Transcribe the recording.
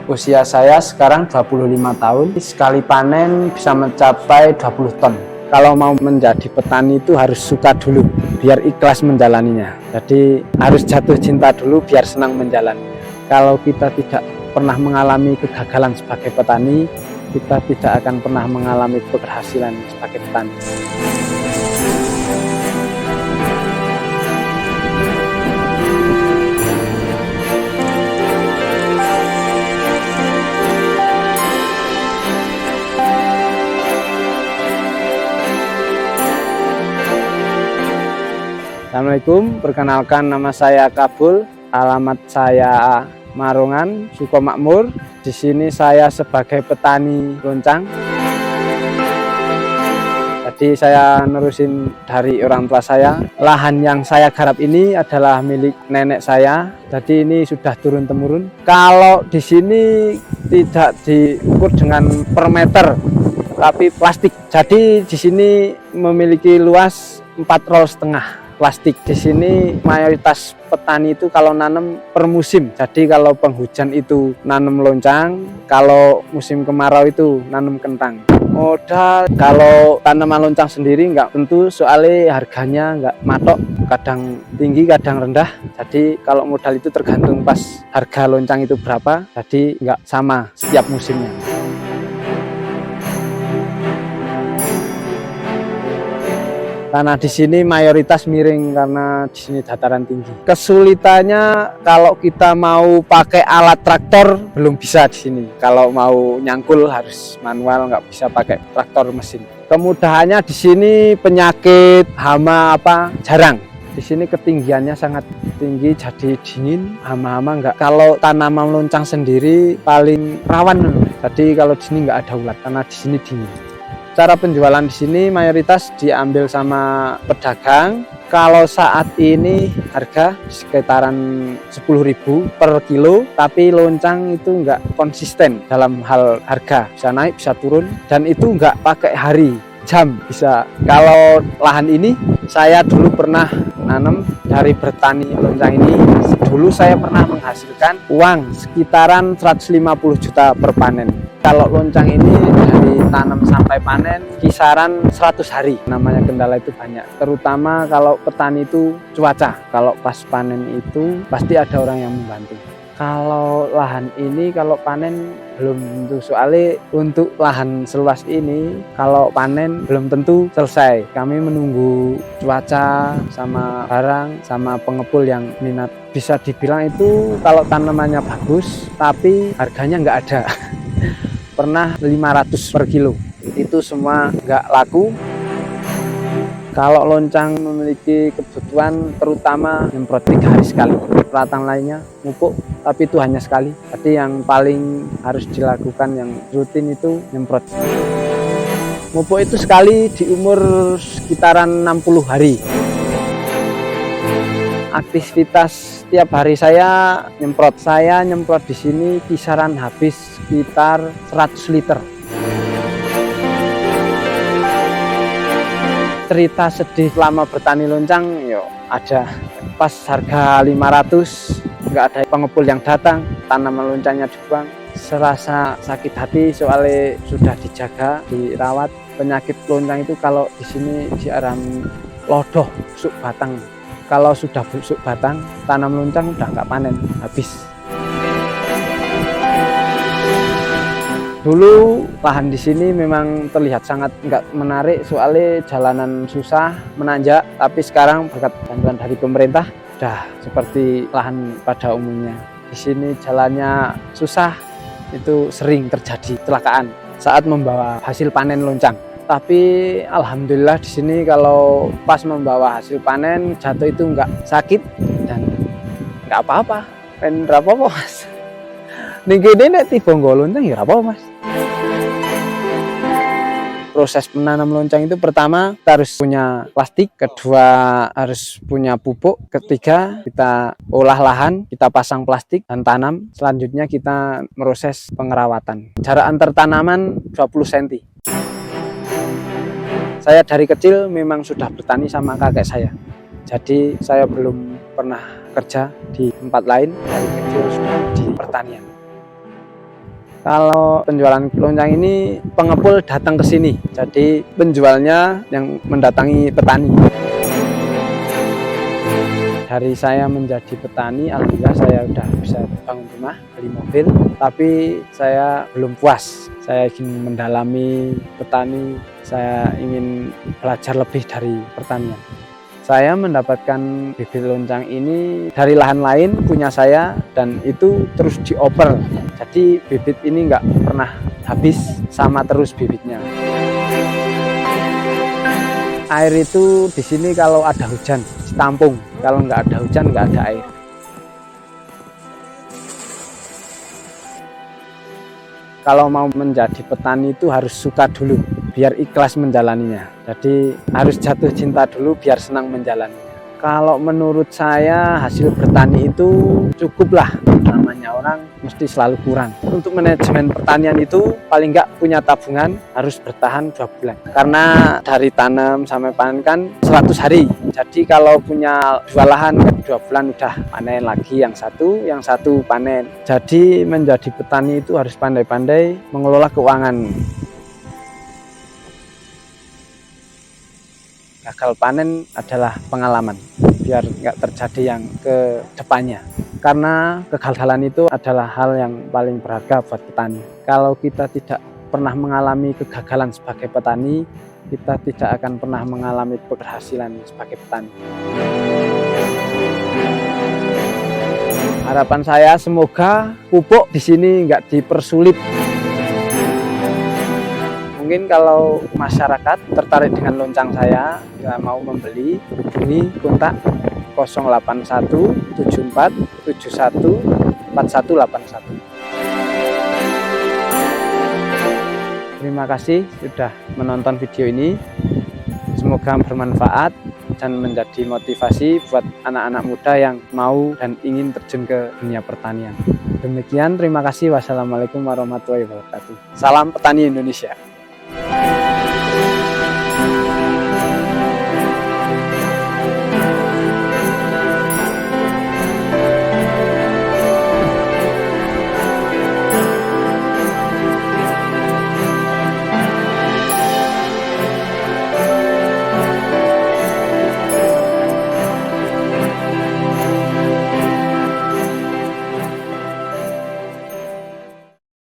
Usia saya sekarang 25 tahun, sekali panen bisa mencapai 20 ton. Kalau mau menjadi petani itu harus suka dulu, biar ikhlas menjalaninya. Jadi harus jatuh cinta dulu biar senang menjalaninya. Kalau kita tidak pernah mengalami kegagalan sebagai petani, kita tidak akan pernah mengalami keberhasilan sebagai petani. Assalamualaikum, perkenalkan nama saya Kabul, alamat saya Marungan, Sukomakmur. Di sini saya sebagai petani loncang. Jadi saya nerusin dari orang tua saya. Lahan yang saya garap ini adalah milik nenek saya. Jadi ini sudah turun-temurun. Kalau di sini tidak diukur dengan per meter, tapi plastik. Jadi di sini memiliki luas 4,5 roll plastik. Di sini mayoritas petani itu kalau nanam per musim. Jadi kalau penghujan itu nanam loncang, kalau musim kemarau itu nanam kentang. Modal kalau tanaman loncang sendiri nggak tentu, soalnya harganya nggak matok, kadang tinggi kadang rendah. Jadi kalau modal itu tergantung pas harga loncang itu berapa, jadi nggak sama setiap musimnya. Tanah di sini mayoritas miring karena di sini dataran tinggi. Kesulitannya kalau kita mau pakai alat traktor belum bisa di sini. Kalau mau nyangkul harus manual, nggak bisa pakai traktor mesin. Kemudahannya di sini penyakit hama jarang. Di sini ketinggiannya sangat tinggi, jadi dingin, hama-hama enggak. Kalau tanaman loncang sendiri paling rawan. Jadi kalau di sini nggak ada ulat karena di sini dingin. Cara penjualan di sini mayoritas diambil sama pedagang. Kalau saat ini harga sekitaran 10.000 per kilo, tapi loncang itu enggak konsisten dalam hal harga, bisa naik bisa turun, dan itu enggak pakai hari, jam bisa. Kalau lahan ini saya dulu pernah nanam dari bertani loncang ini. Dulu saya pernah menghasilkan uang sekitaran 150 juta per panen. Kalau loncang ini dari tanam sampai panen kisaran 100 hari. Namanya kendala itu banyak, terutama kalau petani itu cuaca. Kalau pas panen itu pasti ada orang yang membantu. Kalau lahan ini kalau panen belum tentu, soalnya untuk lahan seluas ini kalau panen belum tentu selesai. Kami menunggu cuaca sama barang sama pengepul yang minat. Bisa dibilang itu kalau tanamannya bagus tapi harganya nggak ada. Pernah 500 per kilo, itu semua nggak laku. Kalau loncang memiliki kebutuhan terutama nyemprot 3 hari sekali, perawatan lainnya pupuk, tapi itu hanya sekali. Jadi yang paling harus dilakukan yang rutin itu nyemprot. Pupuk itu sekali di umur sekitaran 60 hari. Aktivitas setiap hari saya nyemprot. Saya nyemprot di sini kisaran habis sekitar 100 liter. Cerita sedih selama bertani loncang, ada. Pas harga 500, nggak ada pengepul yang datang, tanaman loncangnya dibuang. Serasa sakit hati soalnya sudah dijaga, dirawat. Penyakit loncang itu kalau di sini diarami lodoh, busuk batang. Kalau sudah busuk batang, tanam loncang udah nggak panen, habis. Dulu lahan di sini memang terlihat sangat nggak menarik, soalnya jalanan susah, menanjak. Tapi sekarang berkat bantuan dari pemerintah, udah seperti lahan pada umumnya. Di sini jalannya susah, itu sering terjadi kecelakaan saat membawa hasil panen loncang. Tapi alhamdulillah di sini kalau pas membawa hasil panen jatuh itu nggak sakit dan nggak apa-apa. Pen rapopo mas. Niki ini nek tiba loncang ya apa mas. Proses menanam loncang itu pertama kita harus punya plastik, kedua harus punya pupuk, ketiga kita olah lahan, kita pasang plastik dan tanam. Selanjutnya kita proses pengerawatan. Jarak antar tanaman 20 cm. Saya dari kecil memang sudah bertani sama kakek saya. Jadi saya belum pernah kerja di tempat lain, dari kecil sudah di pertanian. Kalau penjualan loncang ini pengepul datang ke sini, jadi penjualnya yang mendatangi petani. Dari saya menjadi petani, alhamdulillah saya udah bisa bangun rumah, beli mobil, tapi saya belum puas. Saya ingin mendalami petani, saya ingin belajar lebih dari pertanian. Saya mendapatkan bibit loncang ini dari lahan lain punya saya, dan itu terus dioper. Jadi bibit ini nggak pernah habis, sama terus bibitnya. Air itu di sini kalau ada hujan ditampung, kalau nggak ada hujan nggak ada air. Kalau mau menjadi petani itu harus suka dulu, biar ikhlas menjalaninya. Jadi harus jatuh cinta dulu biar senang menjalaninya. Kalau menurut saya hasil bertani itu cukuplah, namanya orang mesti selalu kurang. Untuk manajemen pertanian itu paling nggak punya tabungan harus bertahan 2 bulan. Karena dari tanam sampai panen kan 100 hari. Jadi kalau punya 2 lahan 2 bulan udah panen lagi yang satu panen. Jadi menjadi petani itu harus pandai-pandai mengelola keuangan. Gagal panen adalah pengalaman, biar nggak terjadi yang ke depannya. Karena kegagalan itu adalah hal yang paling berharga buat petani. Kalau kita tidak pernah mengalami kegagalan sebagai petani, kita tidak akan pernah mengalami keberhasilan sebagai petani. Harapan saya semoga pupuk di sini nggak dipersulit. Mungkin kalau masyarakat tertarik dengan loncang saya, bila mau membeli, hubungi kontak 081 74 71 4181. Terima kasih sudah menonton video ini. Semoga bermanfaat dan menjadi motivasi buat anak-anak muda yang mau dan ingin terjun ke dunia pertanian. Demikian, terima kasih. Wassalamualaikum warahmatullahi wabarakatuh. Salam petani Indonesia.